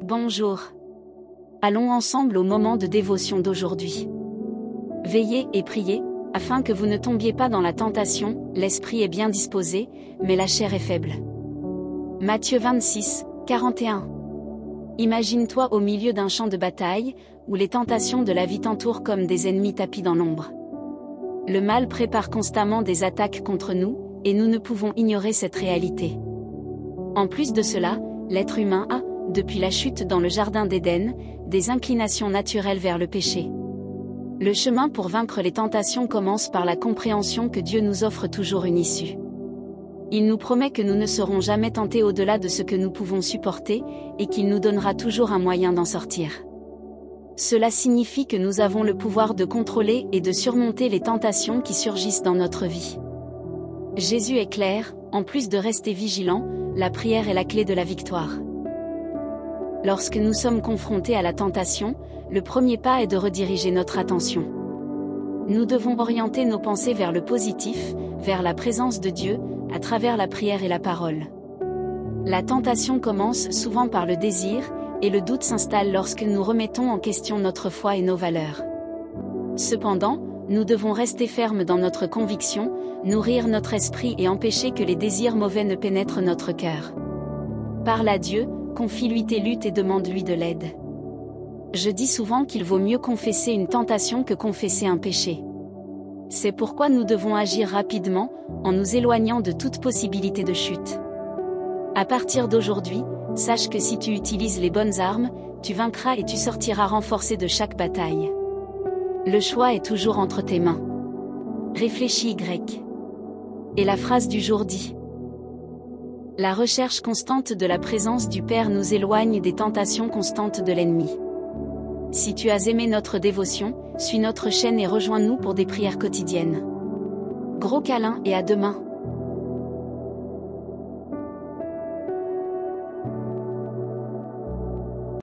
Bonjour. Allons ensemble au moment de dévotion d'aujourd'hui. Veillez et priez, afin que vous ne tombiez pas dans la tentation. L'esprit est bien disposé, mais la chair est faible. Matthieu 26, 41. Imagine-toi au milieu d'un champ de bataille, où les tentations de la vie t'entourent comme des ennemis tapis dans l'ombre. Le mal prépare constamment des attaques contre nous, et nous ne pouvons ignorer cette réalité. En plus de cela, l'être humain a, depuis la chute dans le jardin d'Éden, des inclinations naturelles vers le péché. Le chemin pour vaincre les tentations commence par la compréhension que Dieu nous offre toujours une issue. Il nous promet que nous ne serons jamais tentés au-delà de ce que nous pouvons supporter, et qu'il nous donnera toujours un moyen d'en sortir. Cela signifie que nous avons le pouvoir de contrôler et de surmonter les tentations qui surgissent dans notre vie. Jésus est clair, en plus de rester vigilant, la prière est la clé de la victoire. Lorsque nous sommes confrontés à la tentation, le premier pas est de rediriger notre attention. Nous devons orienter nos pensées vers le positif, vers la présence de Dieu, à travers la prière et la parole. La tentation commence souvent par le désir, et le doute s'installe lorsque nous remettons en question notre foi et nos valeurs. Cependant, nous devons rester fermes dans notre conviction, nourrir notre esprit et empêcher que les désirs mauvais ne pénètrent notre cœur. Parle à Dieu, confie-lui tes luttes et demande-lui de l'aide. Je dis souvent qu'il vaut mieux confesser une tentation que confesser un péché. C'est pourquoi nous devons agir rapidement, en nous éloignant de toute possibilité de chute. À partir d'aujourd'hui, sache que si tu utilises les bonnes armes, tu vaincras et tu sortiras renforcé de chaque bataille. Le choix est toujours entre tes mains. Réfléchis Y. Et la phrase du jour dit: la recherche constante de la présence du Père nous éloigne des tentations constantes de l'ennemi. Si tu as aimé notre dévotion, suis notre chaîne et rejoins-nous pour des prières quotidiennes. Gros câlin et à demain.